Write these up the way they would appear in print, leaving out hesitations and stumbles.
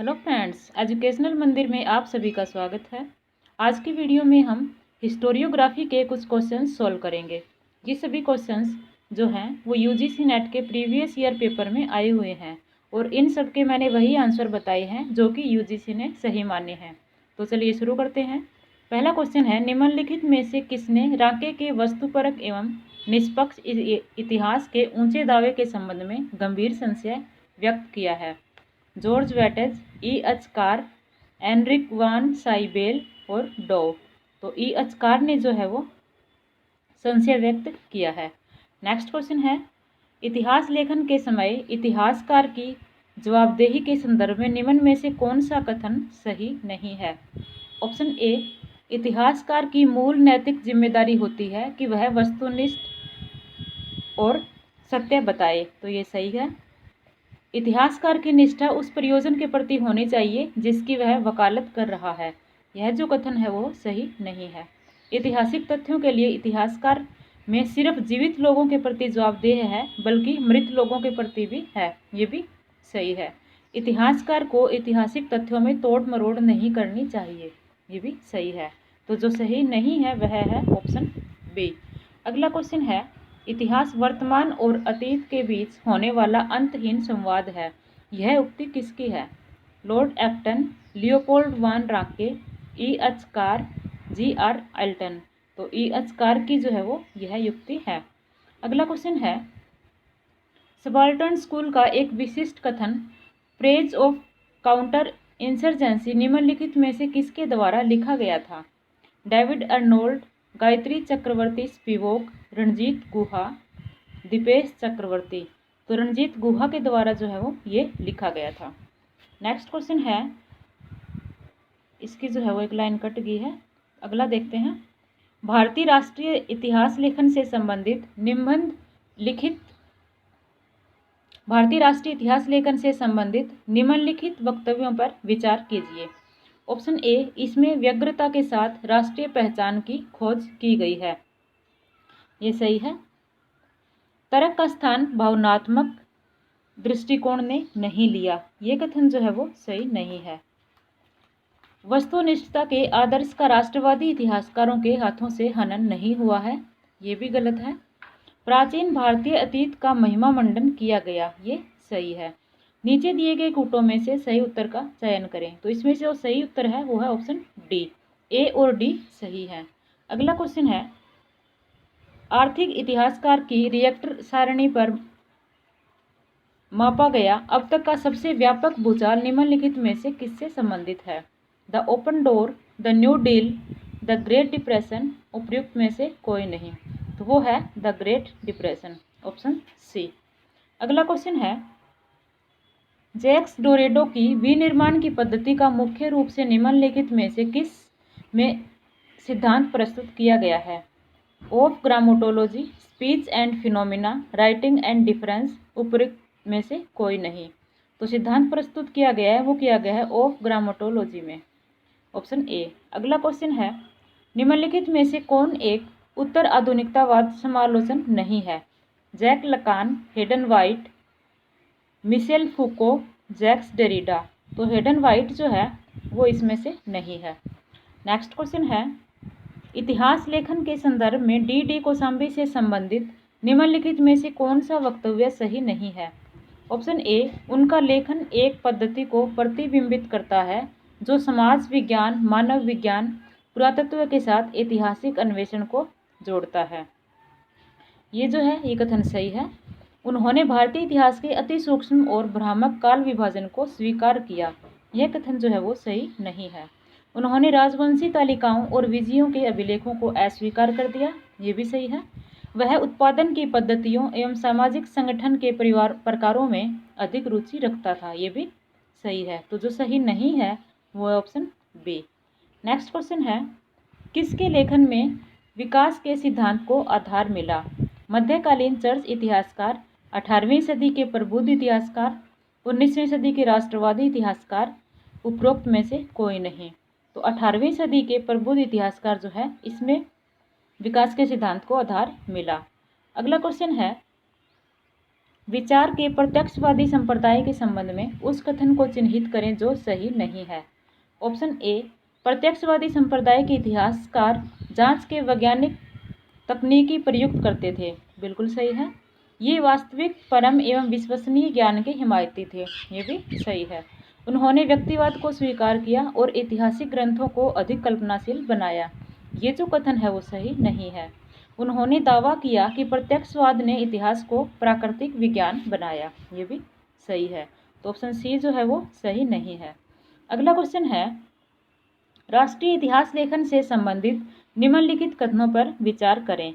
Hello friends, educational मंदिर में आप सभी का स्वागत है। आज की वीडियो में हम हिस्टोरियोग्राफी के कुछ क्वेश्चंस सॉल्व करेंगे। ये सभी क्वेश्चंस जो हैं वो यूजीसी नेट के प्रीवियस ईयर पेपर में आए हुए हैं और इन सब के मैंने वही आंसर बताए हैं जो कि यूजीसी ने सही माने हैं। तो चलिए शुरू करते हैं। पहला क्वेश्चन है, निम्नलिखित में से किसने रांके के वस्तुपरक एवं निष्पक्ष इतिहास के ऊंचे दावे के संबंध में गंभीर संशय व्यक्त किया है? जॉर्ज वेटेज, ई एच कार, एनरिक वान साइबेल और डोव। तो ई एच कार ने जो है वो संशय व्यक्त किया है। नेक्स्ट क्वेश्चन है, इतिहास लेखन के समय इतिहासकार की जवाबदेही के संदर्भ में निम्न में से कौन सा कथन सही नहीं है? ऑप्शन ए, इतिहासकार की मूल नैतिक जिम्मेदारी होती है कि वह वस्तुनिष्ठ और सत्य बताए। तो ये सही है। इतिहासकार की निष्ठा उस प्रयोजन के प्रति होनी चाहिए जिसकी वह वकालत कर रहा है। यह जो कथन है वो सही नहीं है। ऐतिहासिक तथ्यों के लिए इतिहासकार में सिर्फ जीवित लोगों के प्रति जवाबदेह है बल्कि मृत लोगों के प्रति भी है। ये भी सही है। इतिहासकार को ऐतिहासिक तथ्यों में तोड़ मरोड़ नहीं करनी चाहिए। ये भी सही है। तो जो सही नहीं है वह है ऑप्शन बी। अगला क्वेश्चन है, इतिहास वर्तमान और अतीत के बीच होने वाला अंतहीन संवाद है। यह उक्ति किसकी है? Lord Acton, Leopold von Ranke, E H Carr, G R Elton. तो ई एच कार की जो है वो यह युक्ति है। अगला क्वेश्चन है, सबाल्टर्न स्कूल का एक विशिष्ट कथन प्रेज ऑफ काउंटर इंसर्जेंसी निम्नलिखित में से किसके द्वारा लिखा गया था? डेविड अर्नोल्ड, गायत्री चक्रवर्ती स्पिवोक, रणजीत गुहा, दीपेश चक्रवर्ती। तो रणजीत गुहा के द्वारा जो है वो ये लिखा गया था। नेक्स्ट क्वेश्चन है, इसकी जो है वो एक लाइन कट गई है। अगला देखते हैं, भारतीय राष्ट्रीय इतिहास लेखन से संबंधित निबंध लिखित भारतीय राष्ट्रीय इतिहास लेखन से संबंधित निम्नलिखित वक्तव्यों पर विचार कीजिए। ऑप्शन ए, इसमें व्यग्रता के साथ राष्ट्रीय पहचान की खोज की गई है। ये सही है। तर्क का स्थान भावनात्मक दृष्टिकोण ने नहीं लिया। ये कथन जो है वो सही नहीं है। वस्तुनिष्ठता के आदर्श का राष्ट्रवादी इतिहासकारों के हाथों से हनन नहीं हुआ है। ये भी गलत है। प्राचीन भारतीय अतीत का महिमा मंडन किया गया। ये सही है। नीचे दिए गए कूटों में से सही उत्तर का चयन करें। तो इसमें से जो सही उत्तर है वो है ऑप्शन डी। ए और डी सही है। अगला क्वेश्चन है, आर्थिक इतिहासकार की रिएक्टर सारणी पर मापा गया अब तक का सबसे व्यापक भूचाल निम्नलिखित में से किससे संबंधित है? The open door, the new deal, the great depression. उपयुक्त में से कोई नहीं। तो वो है the great depression, option C. अगला क्वेश्चन है, जैक्स डोरेडो की विनिर्माण की पद्धति का मुख्य रूप से निम्नलिखित में से किस में सिद्धांत प्रस्तुत किया गया है? Of grammatology, speech and phenomena, writing and difference. उपयुक्त में से कोई नहीं। तो सिद्धांत प्रस्तुत किया गया है वो किया गया है ऑफ ग्रामोटोलॉजी में, ऑप्शन ए। अगला क्वेश्चन है, निम्नलिखित में से कौन एक उत्तर आधुनिकतावाद समालोचन नहीं है? Jacques Lacan, Hayden White, Michel Foucault, Jacques Derrida. तो हेडन वाइट जो है वो इसमें से नहीं है। नेक्स्ट क्वेश्चन है, इतिहास लेखन के संदर्भ में डी डी कोसाम्बी से संबंधित निम्नलिखित में से कौन सा वक्तव्य सही नहीं है? ऑप्शन ए, उनका लेखन एक पद्धति को प्रतिबिंबित करता है जो समाज विज्ञान, मानव विज्ञान, पुरातत्व के साथ ऐतिहासिक अन्वेषण को जोड़ता है। ये जो है ये कथन सही है। उन्होंने भारतीय इतिहास के अति सूक्ष्म और भ्रामक काल विभाजन को स्वीकार किया। यह कथन जो है वो सही नहीं है। उन्होंने राजवंशी तालिकाओं और विजयों के अभिलेखों को अस्वीकार कर दिया। ये भी सही है। वह उत्पादन की पद्धतियों एवं सामाजिक संगठन के प्रकारों में अधिक रुचि रखता था। ये भी सही है। तो जो सही नहीं है वो है ऑप्शन बी। नेक्स्ट क्वेश्चन है, किसके लेखन में विकास के सिद्धांत को आधार मिला? मध्यकालीन चर्च इतिहासकार, 18वीं सदी के प्रबुद्ध इतिहासकार, 19वीं सदी के राष्ट्रवादी इतिहासकार। उपरोक्त में से कोई नहीं। तो 18वीं सदी के प्रबुद्ध इतिहासकार जो है इसमें विकास के सिद्धांत को आधार मिला। अगला क्वेश्चन है, विचार के प्रत्यक्षवादी संप्रदाय के संबंध में उस कथन को चिन्हित करें जो सही नहीं है। ऑप्शन ए, प्रत्यक्षवादी संप्रदाय के इतिहासकार जांच के वैज्ञानिक तकनीकी प्रयुक्त करते थे। बिल्कुल सही है। ये वास्तविक, परम एवं विश्वसनीय ज्ञान के हिमायती थे। ये भी सही है। उन्होंने व्यक्तिवाद को स्वीकार किया और ऐतिहासिक ग्रंथों को अधिक कल्पनाशील बनाया। ये जो कथन है वो सही नहीं है। उन्होंने दावा किया कि प्रत्यक्षवाद ने इतिहास को प्राकृतिक विज्ञान बनाया। ये भी सही है। तो ऑप्शन सी जो है वो सही नहीं है। अगला क्वेश्चन है, राष्ट्रीय इतिहास लेखन से संबंधित निम्नलिखित कथनों पर विचार करें।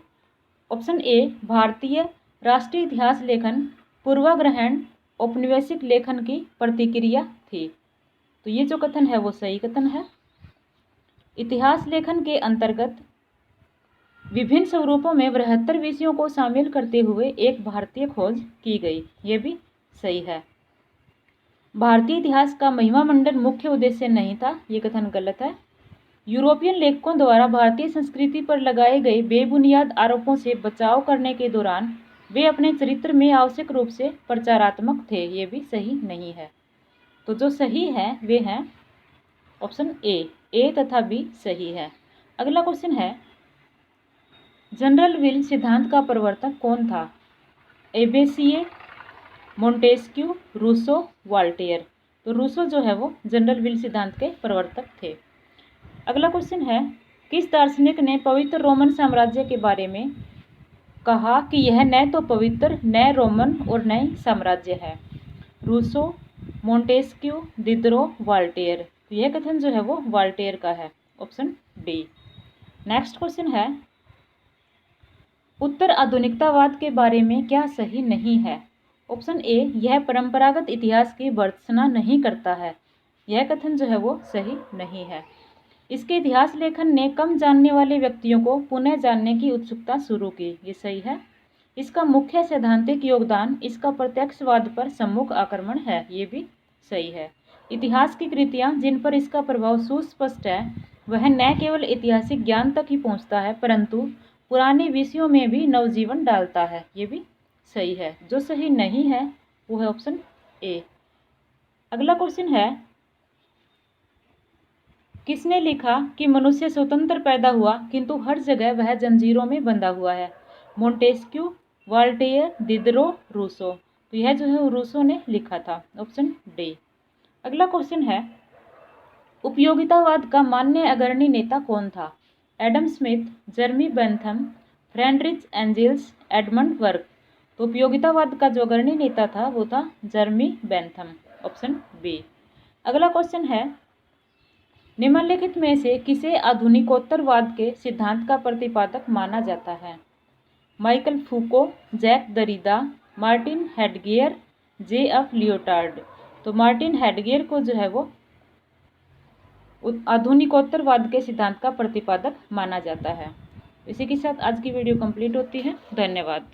ऑप्शन ए, भारतीय राष्ट्रीय इतिहास लेखन पूर्वाग्रहण औपनिवेशिक लेखन की प्रतिक्रिया थी। तो ये जो कथन है वो सही कथन है। इतिहास लेखन के अंतर्गत विभिन्न स्वरूपों में बृहत्तर विषयों को शामिल करते हुए एक भारतीय खोज की गई। ये भी सही है। भारतीय इतिहास का महिमा मंडन मुख्य उद्देश्य नहीं था। ये कथन गलत है। यूरोपियन लेखकों द्वारा भारतीय संस्कृति पर लगाए गए बेबुनियाद आरोपों से बचाव करने के दौरान वे अपने चरित्र में आवश्यक रूप से प्रचारात्मक थे। ये भी सही नहीं है। तो जो सही है वे हैं ऑप्शन ए तथा बी सही है। अगला क्वेश्चन है, जनरल विल सिद्धांत का प्रवर्तक कौन था? एबेसिए, मोंटेस्क्यू, रूसो, वॉल्टेयर। तो रूसो जो है वो जनरल विल सिद्धांत के प्रवर्तक थे। अगला क्वेश्चन है, किस दार्शनिक ने पवित्र रोमन साम्राज्य के बारे में कहा कि यह न तो पवित्र, न रोमन और न साम्राज्य है? Rousseau, Montesquieu, Diderot, Voltaire. तो यह कथन जो है वो वॉल्टेयर का है। Option D. नेक्स्ट क्वेश्चन है, उत्तर आधुनिकतावाद के बारे में क्या सही नहीं है? ऑप्शन ए, यह परंपरागत इतिहास की भर्त्सना नहीं करता है। यह कथन जो है वो सही नहीं है। इसके इतिहास लेखन ने कम जानने वाले व्यक्तियों को पुनः जानने की उत्सुकता शुरू की। ये सही है। इसका मुख्य सैद्धांतिक योगदान इसका प्रत्यक्षवाद पर सम्मुख आक्रमण है। ये भी सही है। इतिहास की कृतियाँ जिन पर इसका प्रभाव सुस्पष्ट है वह न केवल ऐतिहासिक ज्ञान तक ही पहुँचता है परंतु पुराने विषयों में भी नवजीवन डालता है। ये भी सही है। जो सही नहीं है वो है ऑप्शन ए। अगला क्वेश्चन है, किसने लिखा कि मनुष्य स्वतंत्र पैदा हुआ किंतु हर जगह वह जंजीरों में बंधा हुआ है? Montesquieu, Voltaire, Diderot, Rousseau. तो यह जो है रूसो ने लिखा था। Option D. अगला क्वेश्चन है, उपयोगितावाद का मान्य अग्रणी नेता कौन था? Adam Smith, Jeremy Bentham, Friedrich Engels, Edmund Burke. तो उपयोगितावाद का जो अग्रणी नेता था वो था जर्मी बेंथम। Option B. अगला क्वेश्चन है, निम्नलिखित में से किसे आधुनिकोत्तरवाद के सिद्धांत का प्रतिपादक माना जाता है? Michel Foucault, Jacques Derrida, Martin Heidegger, J F. Lyotard. तो मार्टिन हेडगियर को जो है वो आधुनिकोत्तरवाद के सिद्धांत का प्रतिपादक माना जाता है। इसी के साथ आज की वीडियो कंप्लीट होती है। धन्यवाद।